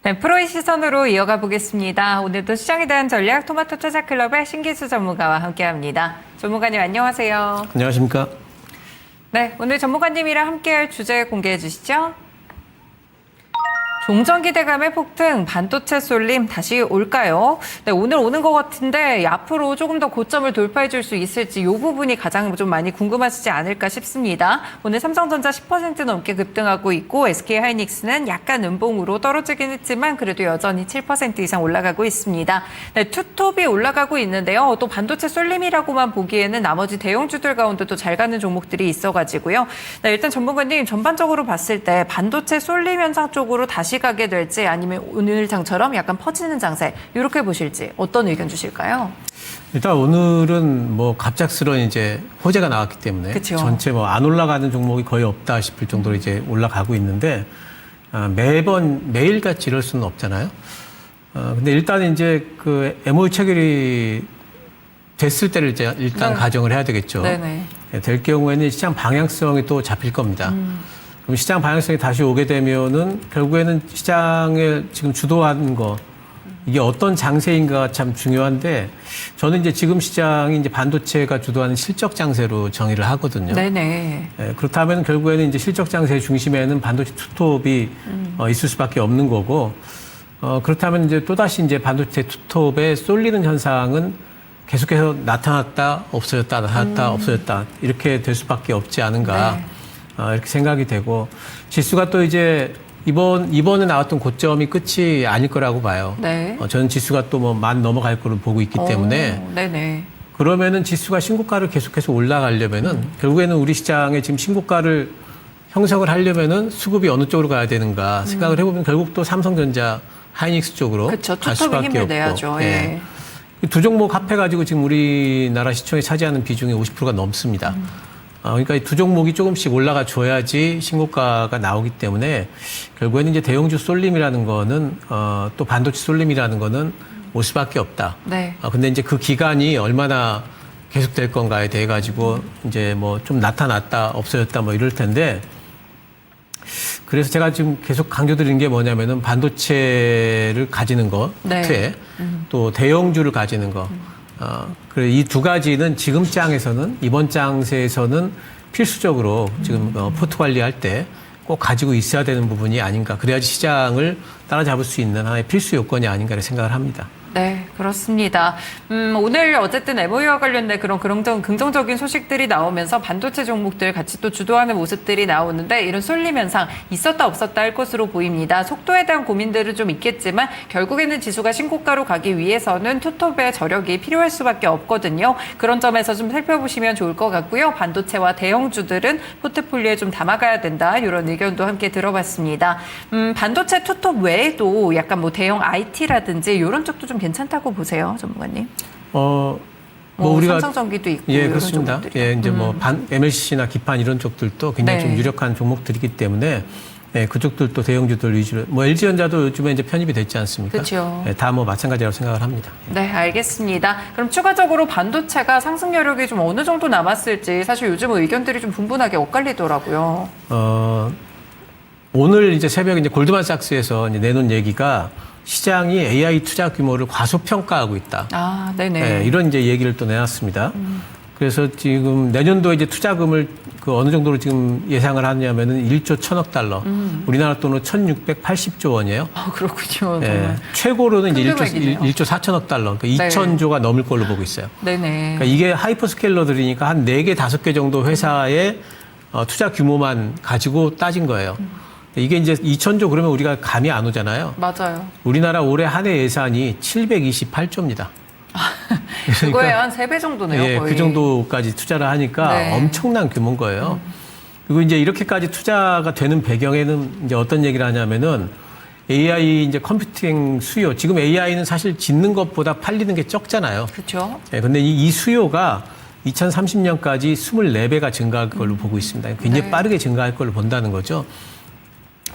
네, 프로의 시선으로 이어가 보겠습니다. 오늘도 시장에 대한 전략 토마토 투자클럽의 신기수 전문가와 함께합니다. 전문가님 안녕하세요. 안녕하십니까? 네, 오늘 전문가님이랑 함께할 주제 공개해 주시죠. 종전 기대감의 폭등, 반도체 쏠림 다시 올까요? 네, 오늘 오는 것 같은데 앞으로 조금 더 고점을 돌파해 줄 수 있을지 이 부분이 가장 좀 많이 궁금하시지 않을까 싶습니다. 오늘 삼성전자 10% 넘게 급등하고 있고 SK하이닉스는 약간 음봉으로 떨어지긴 했지만 그래도 여전히 7% 이상 올라가고 있습니다. 네, 투톱이 올라가고 있는데요. 또 반도체 쏠림이라고만 보기에는 나머지 대형주들 가운데도 잘 가는 종목들이 있어가지고요. 네, 일단 전문가님 전반적으로 봤을 때 반도체 쏠림 현상 쪽으로 다시 가게 될지 아니면 오늘 장처럼 약간 퍼지는 장세 이렇게 보실지 어떤 의견 주실까요? 일단 오늘은 뭐 갑작스러운 이제 호재가 나왔기 때문에 그쵸. 전체 뭐 안 올라가는 종목이 거의 없다 싶을 정도로 이제 올라가고 있는데 매일같이 이럴 수는 없잖아요. 근데 일단 이제 그 MOU 체결이 됐을 때를 이제 일단 가정을 해야 되겠죠. 네네. 될 경우에는 시장 방향성이 또 잡힐 겁니다. 그럼 시장 방향성이 다시 오게 되면은 결국에는 시장을 지금 주도하는 거 이게 어떤 장세인가가 참 중요한데 저는 이제 지금 시장이 이제 반도체가 주도하는 실적 장세로 정의를 하거든요. 네네. 그렇다면 결국에는 이제 실적 장세 중심에는 반도체 투톱이 있을 수밖에 없는 거고 그렇다면 이제 또다시 이제 반도체 투톱에 쏠리는 현상은 계속해서 나타났다 없어졌다 나타났다 없어졌다 이렇게 될 수밖에 없지 않은가. 네. 이렇게 생각이 되고 지수가 또 이제 이번에 나왔던 고점이 끝이 아닐 거라고 봐요. 네. 저는 지수가 또 뭐 10,000 넘어갈 거로 보고 있기 때문에 네네. 그러면은 지수가 신고가를 계속해서 올라가려면은 결국에는 우리 시장에 지금 신고가를 형성을 하려면은 수급이 어느 쪽으로 가야 되는가 생각을 해보면 결국 또 삼성전자, 하이닉스 쪽으로 그쵸. 갈 투톱에 수밖에 힘을 없고. 내야죠. 예. 두 종목 합해가지고 지금 우리나라 시총에 차지하는 비중이 50%가 넘습니다. 그러니까 이 두 종목이 조금씩 올라가 줘야지 신고가가 나오기 때문에 결국에는 이제 대형주 쏠림이라는 거는 또 반도체 쏠림이라는 거는 올 수밖에 없다. 네. 근데 이제 그 기간이 얼마나 계속될 건가에 대해 가지고 이제 뭐 좀 나타났다 없어졌다 뭐 이럴 텐데 그래서 제가 지금 계속 강조드리는 게 뭐냐면은 반도체를 가지는 거, 네. 또 대형주를 가지는 거. 그래 이 두 가지는 지금 장에서는 이번 장세에서는 필수적으로 지금 포트 관리할 때 꼭 가지고 있어야 되는 부분이 아닌가. 그래야지 시장을 따라잡을 수 있는 하나의 필수 요건이 아닌가를 생각을 합니다. 네, 그렇습니다. 오늘 어쨌든 MOU와 관련된 그런 긍정적인 소식들이 나오면서 반도체 종목들 같이 또 주도하는 모습들이 나오는데 이런 쏠림 현상 있었다 없었다 할 것으로 보입니다. 속도에 대한 고민들은 좀 있겠지만 결국에는 지수가 신고가로 가기 위해서는 투톱의 저력이 필요할 수밖에 없거든요. 그런 점에서 좀 살펴보시면 좋을 것 같고요. 반도체와 대형주들은 포트폴리오에 좀 담아가야 된다. 이런 의견도 함께 들어봤습니다. 반도체 투톱 외에도 약간 뭐 대형 IT라든지 이런 쪽도 좀 괜찮다고 보세요, 전문가님? 뭐 우리가 삼성전기도 있고 예, 그렇습니다. 예, 이제 뭐 MLCC나 기판 이런 쪽들도 굉장히 네. 좀 유력한 종목들이기 때문에 예, 그쪽들도 대형주들 위주로 뭐 LG전자도 요즘에 이제 편입이 됐지 않습니까? 그렇죠. 예, 다 뭐 마찬가지라고 생각을 합니다. 네, 알겠습니다. 그럼 추가적으로 반도체가 상승 여력이 좀 어느 정도 남았을지 사실 요즘 의견들이 좀 분분하게 엇갈리더라고요. 오늘 이제 새벽에 이제 골드만삭스에서 이제 내놓은 얘기가 시장이 AI 투자 규모를 과소평가하고 있다. 아, 네네. 네, 이런 이제 얘기를 또 내놨습니다. 그래서 지금 내년도에 이제 투자금을 그 어느 정도로 지금 예상을 하냐면은 1조 1,000억 달러. 우리나라 돈으로 1,680조 원이에요. 아, 그렇군요. 네, 정말. 최고로는 이제 큰 금액이네요. 1조 4천억 달러. 그러니까 2,000조가 넘을 걸로 보고 있어요. 네네. 그러니까 이게 하이퍼스케일러들이니까 한 4개, 5개 정도 회사의 투자 규모만 가지고 따진 거예요. 이게 이제 2,000조 그러면 우리가 감이 안 오잖아요. 맞아요. 우리나라 올해 한 해 예산이 728조입니다. 그거에 한 3배 정도네요, 예, 거의. 그 정도까지 투자를 하니까 네. 엄청난 규모인 거예요. 그리고 이제 이렇게까지 투자가 되는 배경에는 이제 어떤 얘기를 하냐면은 AI 이제 컴퓨팅 수요. 지금 AI는 사실 짓는 것보다 팔리는 게 적잖아요. 그렇죠. 예, 근데 이 수요가 2030년까지 24배가 증가할 걸로 보고 있습니다. 굉장히 네. 빠르게 증가할 걸로 본다는 거죠.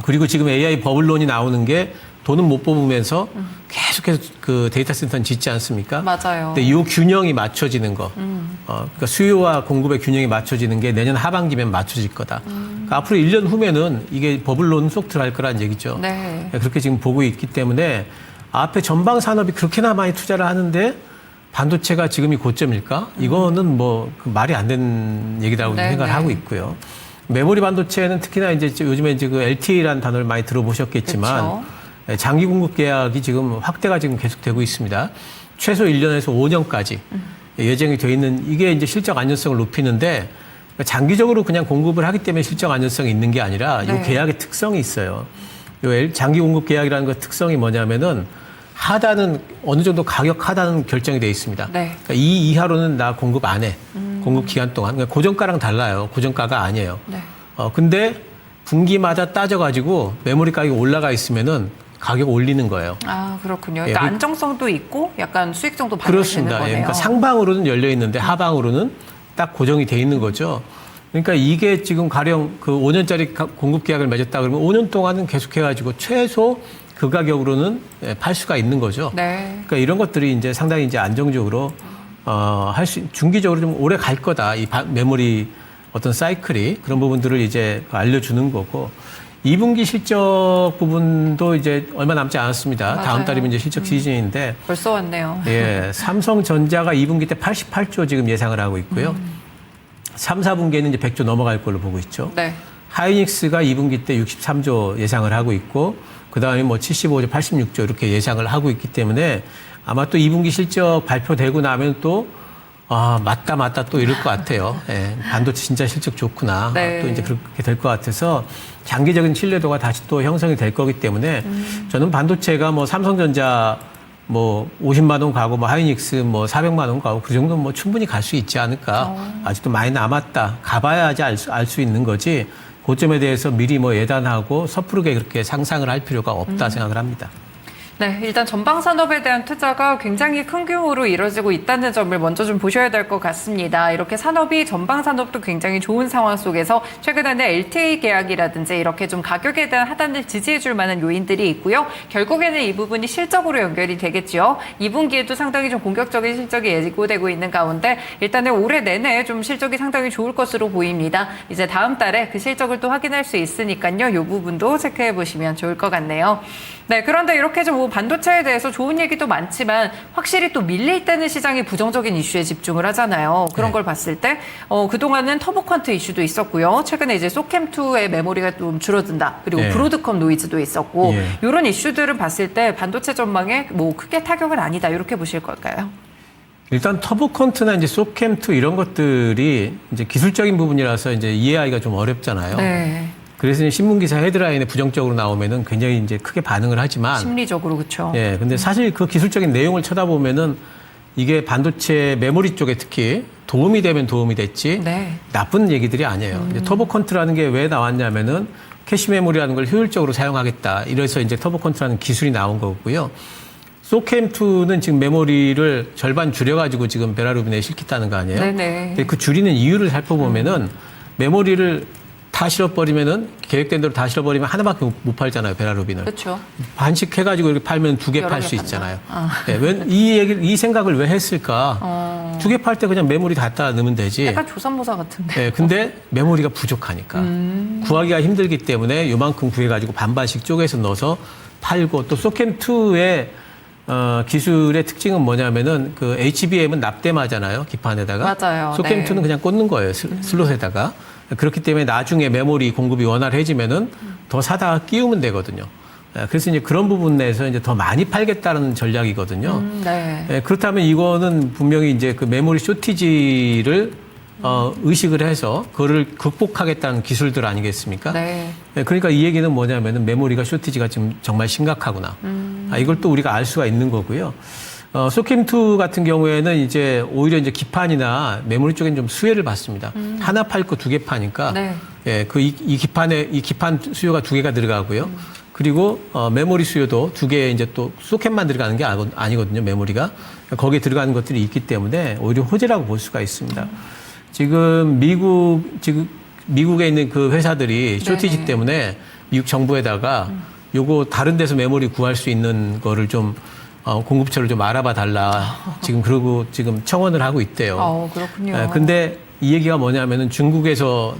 그리고 지금 AI 버블론이 나오는 게 돈은 못 뽑으면서 계속해서 그 데이터 센터는 짓지 않습니까? 맞아요. 근데 이 균형이 맞춰지는 거, 그러니까 수요와 공급의 균형이 맞춰지는 게 내년 하반기면 맞춰질 거다. 앞으로 1년 후면은 이게 버블론 쏙 들어갈 거란 얘기죠. 네. 그렇게 지금 보고 있기 때문에 앞에 전방 산업이 그렇게나 많이 투자를 하는데 반도체가 지금이 고점일까? 이거는 뭐그 말이 안 되는 얘기라고 네, 생각을 네. 하고 있고요. 메모리 반도체는 특히나 이제 요즘에 이제 그 LTA라는 단어를 많이 들어보셨겠지만 그렇죠. 장기 공급 계약이 지금 확대가 지금 계속되고 있습니다. 최소 1년에서 5년까지 예정이 돼 있는 이게 이제 실적 안전성을 높이는데 장기적으로 그냥 공급을 하기 때문에 실적 안전성이 있는 게 아니라 네. 이 계약의 특성이 있어요. 요 장기 공급 계약이라는 것 특성이 뭐냐면은 하단은 어느 정도 가격 하단은 결정이 돼 있습니다. 네. 그러니까 이 이하로는 나 공급 안 해. 공급 기간 동안. 그러니까 고정가랑 달라요. 고정가가 아니에요. 네. 근데 분기마다 따져가지고 메모리 가격이 올라가 있으면은 가격 올리는 거예요. 아, 그렇군요. 예, 일단 그- 안정성도 있고 약간 수익성도 반영되는 그렇습니다. 거네요. 예, 그러니까 상방으로는 열려 있는데 하방으로는 딱 고정이 돼 있는 거죠. 그러니까 이게 지금 가령 그 5년짜리 공급 계약을 맺었다 그러면 5년 동안은 계속해가지고 최소 그 가격으로는 팔 수가 있는 거죠. 네. 그러니까 이런 것들이 이제 상당히 이제 안정적으로 중기적으로 좀 오래 갈 거다. 이 메모리 어떤 사이클이 그런 부분들을 이제 알려주는 거고 2분기 실적 부분도 이제 얼마 남지 않았습니다. 맞아요. 다음 달이면 이제 실적 시즌인데 벌써 왔네요. 예, 삼성전자가 2분기 때 88조 지금 예상을 하고 있고요. 3, 4분기에는 이제 100조 넘어갈 걸로 보고 있죠. 네. 하이닉스가 2분기 때 63조 예상을 하고 있고 그다음에 뭐 75조, 86조 이렇게 예상을 하고 있기 때문에 아마 또 2분기 실적 발표되고 나면 또 맞다 또 이럴 것 같아요. 예, 반도체 진짜 실적 좋구나. 네. 또 이제 그렇게 될 것 같아서 장기적인 신뢰도가 다시 또 형성이 될 거기 때문에 저는 반도체가 뭐 삼성전자 뭐 50만 원 가고 뭐 하이닉스 뭐 400만 원 가고 그 정도 뭐 충분히 갈 수 있지 않을까. 아직도 많이 남았다. 가봐야지 알 수 있는 거지. 고점에 대해서 미리 뭐 예단하고 섣부르게 그렇게 상상을 할 필요가 없다 생각을 합니다. 네, 일단 전방 산업에 대한 투자가 굉장히 큰 규모로 이뤄지고 있다는 점을 먼저 좀 보셔야 될 것 같습니다. 이렇게 산업이 전방 산업도 굉장히 좋은 상황 속에서 최근에는 LTA 계약이라든지 이렇게 좀 가격에 대한 하단을 지지해 줄 만한 요인들이 있고요. 결국에는 이 부분이 실적으로 연결이 되겠죠. 2분기에도 상당히 좀 공격적인 실적이 예고되고 있는 가운데 일단은 올해 내내 좀 실적이 상당히 좋을 것으로 보입니다. 이제 다음 달에 그 실적을 또 확인할 수 있으니까요. 이 부분도 체크해 보시면 좋을 것 같네요. 네, 그런데 이렇게 좀 반도체에 대해서 좋은 얘기도 많지만 확실히 또 밀려있다는 시장이 부정적인 이슈에 집중을 하잖아요. 그런 걸 봤을 때 그동안은 터보퀀트 이슈도 있었고요. 최근에 이제 소캠2의 메모리가 좀 줄어든다. 그리고 네. 브로드컴 노이즈도 있었고 예. 이런 이슈들을 봤을 때 반도체 전망에 뭐 크게 타격은 아니다. 이렇게 보실 걸까요? 일단 터보컨트나 이제 소캠2 이런 것들이 이제 기술적인 부분이라서 이제 이해하기가 좀 어렵잖아요. 네. 그래서 신문 기사 헤드라인에 부정적으로 나오면은 굉장히 이제 크게 반응을 하지만 심리적으로 그렇죠. 예, 근데 사실 그 기술적인 내용을 쳐다보면은 이게 반도체 메모리 쪽에 특히 도움이 되면 도움이 됐지 네. 나쁜 얘기들이 아니에요. 이제 터보컨트라는 게 왜 나왔냐면은 캐시 메모리라는 걸 효율적으로 사용하겠다. 이래서 이제 터보컨트라는 기술이 나온 거고요. 소캠2는 지금 메모리를 절반 줄여가지고 지금 베라루빈에 실겠다는 거 아니에요? 네네. 근데 그 줄이는 이유를 살펴보면은 메모리를 다 실어버리면은 계획된 대로 다 실어버리면 하나밖에 못 팔잖아요, 베라루빈을. 그렇죠. 반씩 해가지고 이렇게 팔면 2개 여러 팔 개 수 판다. 있잖아요. 아. 네, 이 생각을 왜 했을까? 2개 팔 때 그냥 메모리 갖다 넣으면 되지. 약간 조선모사 같은데. 네, 근데 메모리가 부족하니까 구하기가 힘들기 때문에 요만큼 구해가지고 반반씩 쪼개서 넣어서 팔고 또 소캠2의 기술의 특징은 뭐냐면은 그 HBM은 납땜하잖아요, 기판에다가. 맞아요. 소캠2는 네. 그냥 꽂는 거예요, 슬롯에다가. 그렇기 때문에 나중에 메모리 공급이 원활해지면은 더 사다가 끼우면 되거든요. 그래서 이제 그런 부분에서 이제 더 많이 팔겠다는 전략이거든요. 네. 그렇다면 이거는 분명히 이제 그 메모리 쇼티지를 의식을 해서 그거를 극복하겠다는 기술들 아니겠습니까? 네. 그러니까 이 얘기는 뭐냐면은 메모리가 쇼티지가 지금 정말 심각하구나. 이걸 또 우리가 알 수가 있는 거고요. 소캠2 같은 경우에는 이제 오히려 이제 기판이나 메모리 쪽엔 좀 수혜를 받습니다. 하나 팔 거 2개 파니까. 네. 예, 이 기판 수요가 2개가 들어가고요. 그리고 메모리 수요도 2개 이제 또 소켓만 들어가는 게 아니거든요, 메모리가. 거기에 들어가는 것들이 있기 때문에 오히려 호재라고 볼 수가 있습니다. 지금 미국에 있는 그 회사들이 쇼티지 네네. 때문에 미국 정부에다가 요거 다른 데서 메모리 구할 수 있는 거를 좀 공급처를 좀 알아봐 달라. 지금 그러고 지금 청원을 하고 있대요. 그렇군요. 근데 이 얘기가 뭐냐면은 중국에서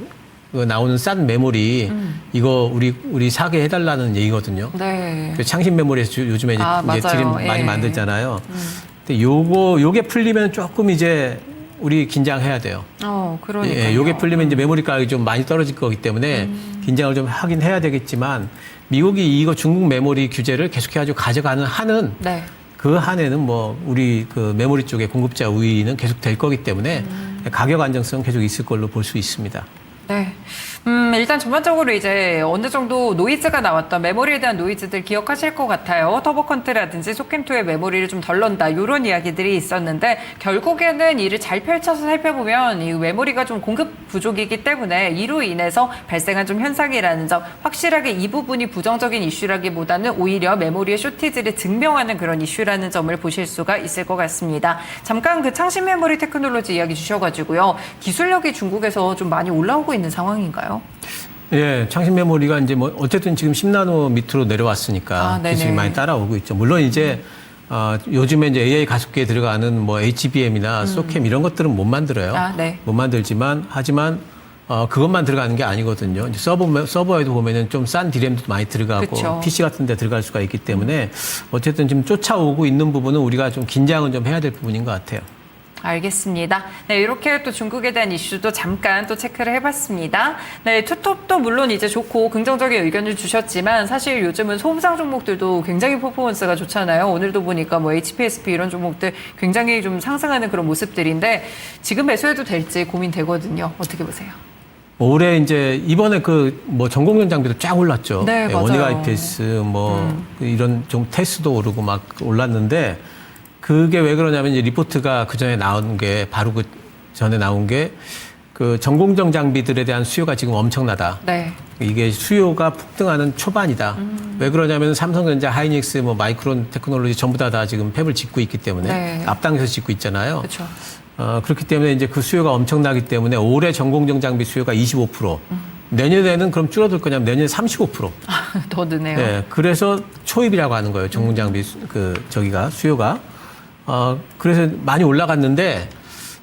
나오는 싼 메모리 이거 우리 사게 해달라는 얘기거든요. 네. 그 창신 메모리에서 요즘에 이제 맞아요. 드림 많이 예. 만들잖아요. 근데 요게 풀리면 조금 이제 우리 긴장해야 돼요. 그러니까요. 예, 요게 풀리면 이제 메모리 가격이 좀 많이 떨어질 거기 때문에 긴장을 좀 하긴 해야 되겠지만 미국이 이거 중국 메모리 규제를 계속해가지고 가져가는 한은 네. 그 한에는 뭐 우리 그 메모리 쪽의 공급자 우위는 계속 될 거기 때문에 가격 안정성은 계속 있을 걸로 볼 수 있습니다. 네. 일단 전반적으로 이제 어느 정도 노이즈가 나왔던 메모리에 대한 노이즈들 기억하실 것 같아요. 터보컨트라든지 소캠2의 메모리를 좀 덜 넣는다 이런 이야기들이 있었는데 결국에는 이를 잘 펼쳐서 살펴보면 이 메모리가 좀 공급 부족이기 때문에 이로 인해서 발생한 좀 현상이라는 점 확실하게 이 부분이 부정적인 이슈라기보다는 오히려 메모리의 쇼티지를 증명하는 그런 이슈라는 점을 보실 수가 있을 것 같습니다. 잠깐 그 창신 메모리 테크놀로지 이야기 주셔가지고요. 기술력이 중국에서 좀 많이 올라오고 있는 상황인가요? 예, 창신 메모리가 이제 뭐 어쨌든 지금 10나노 밑으로 내려왔으니까 기술이 많이 따라오고 있죠. 물론 이제 요즘에 이제 AI 가속기에 들어가는 뭐 HBM이나 소캠 이런 것들은 못 만들어요. 네. 못 만들지만 하지만 그것만 들어가는 게 아니거든요. 이제 서버에도 보면은 좀 싼 디램도 많이 들어가고 그쵸. PC 같은 데 들어갈 수가 있기 때문에 어쨌든 지금 쫓아오고 있는 부분은 우리가 좀 긴장은 좀 해야 될 부분인 것 같아요. 알겠습니다. 네, 이렇게 또 중국에 대한 이슈도 잠깐 또 체크를 해봤습니다. 네, 투톱도 물론 이제 좋고 긍정적인 의견을 주셨지만 사실 요즘은 소부장 종목들도 굉장히 퍼포먼스가 좋잖아요. 오늘도 보니까 뭐 HPSP 이런 종목들 굉장히 좀 상승하는 그런 모습들인데 지금 매수해도 될지 고민되거든요. 어떻게 보세요? 올해 이제 이번에 그 뭐 전공전 장비도 쫙 올랐죠. 네, 맞아요. 원익 IPS 뭐 이런 좀 테스도 오르고 막 올랐는데 그게 왜 그러냐면 이제 리포트가 그 전에 나온 게 바로 그 전에 나온 게 그 전공정 장비들에 대한 수요가 지금 엄청나다. 네. 이게 수요가 폭등하는 초반이다. 왜 그러냐면 삼성전자, 하이닉스, 뭐 마이크론 테크놀로지 전부 다 지금 팹을 짓고 있기 때문에 네. 앞당겨서 짓고 있잖아요. 그렇죠. 그렇기 때문에 이제 그 수요가 엄청나기 때문에 올해 전공정 장비 수요가 25%. 내년에는 그럼 줄어들 거냐면 내년에 35%. 더 느네요. 네, 그래서 초입이라고 하는 거예요. 전공 장비 수요가. 그래서 많이 올라갔는데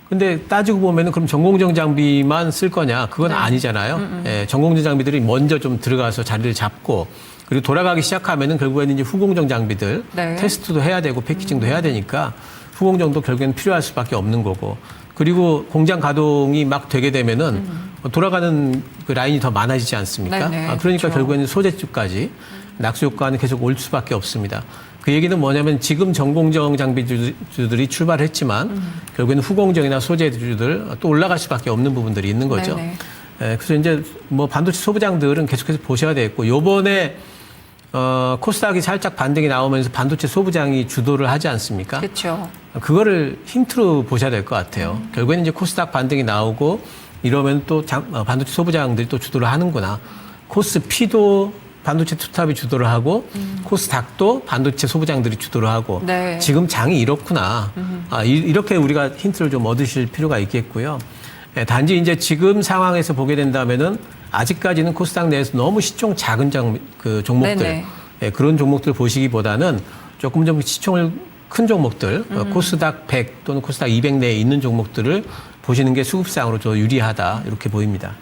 근데 따지고 보면은 그럼 전공정 장비만 쓸 거냐? 그건 아니잖아요. 예, 전공정 장비들이 먼저 좀 들어가서 자리를 잡고 그리고 돌아가기 시작하면은 결국에는 이제 후공정 장비들 네. 테스트도 해야 되고 패키징도 해야 되니까 후공정도 결국에는 필요할 수밖에 없는 거고 그리고 공장 가동이 막 되게 되면은 돌아가는 그 라인이 더 많아지지 않습니까? 네네, 그러니까 그렇죠. 결국에는 소재 쪽까지 낙수 효과는 계속 올 수밖에 없습니다. 그 얘기는 뭐냐면 지금 전공정 장비주들이 출발했지만 결국에는 후공정이나 소재주들 또 올라갈 수밖에 없는 부분들이 있는 거죠. 네네. 그래서 이제 뭐 반도체 소부장들은 계속해서 보셔야 되겠고 요번에 코스닥이 살짝 반등이 나오면서 반도체 소부장이 주도를 하지 않습니까? 그렇죠. 그거를 힌트로 보셔야 될 것 같아요. 결국에는 이제 코스닥 반등이 나오고 이러면 또 반도체 소부장들이 또 주도를 하는구나. 코스피도 반도체 투탑이 주도를 하고 코스닥도 반도체 소부장들이 주도를 하고 네. 지금 장이 이렇구나. 이렇게 우리가 힌트를 좀 얻으실 필요가 있겠고요. 단지 이제 지금 상황에서 보게 된다면은 아직까지는 코스닥 내에서 너무 시총 작은 종목들 네네. 그런 종목들 보시기보다는 조금 좀 시총을 큰 종목들 코스닥 100 또는 코스닥 200 내에 있는 종목들을 보시는 게 수급상으로 더 유리하다 이렇게 보입니다.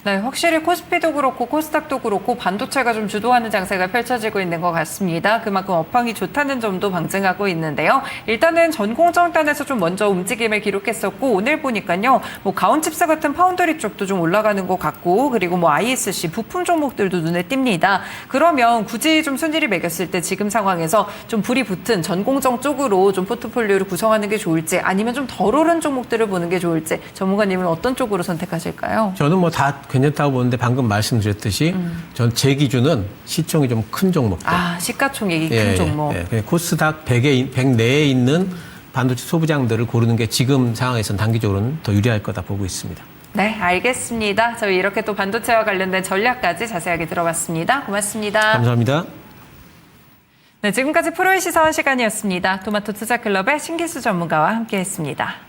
네, 확실히 코스피도 그렇고 코스닥도 그렇고 반도체가 좀 주도하는 장세가 펼쳐지고 있는 것 같습니다. 그만큼 업황이 좋다는 점도 방증하고 있는데요. 일단은 전공정단에서 좀 먼저 움직임을 기록했었고 오늘 보니까요. 뭐 가온칩스 같은 파운드리 쪽도 좀 올라가는 것 같고 그리고 뭐 ISC 부품 종목들도 눈에 띕니다. 그러면 굳이 좀 순위를 매겼을 때 지금 상황에서 좀 불이 붙은 전공정 쪽으로 좀 포트폴리오를 구성하는 게 좋을지 아니면 좀 덜 오른 종목들을 보는 게 좋을지 전문가님은 어떤 쪽으로 선택하실까요? 저는 뭐 다 괜찮다고 보는데 방금 말씀드렸듯이 전 제 기준은 시총이 좀 큰 종목들. 시가총액이 큰 종목. 코스닥 100 내에 있는 반도체 소부장들을 고르는 게 지금 상황에서는 단기적으로는 더 유리할 거다 보고 있습니다. 네, 알겠습니다. 저희 이렇게 또 반도체와 관련된 전략까지 자세하게 들어봤습니다. 고맙습니다. 감사합니다. 네, 지금까지 프로의 시사원 시간이었습니다. 토마토 투자클럽의 신기수 전문가와 함께했습니다.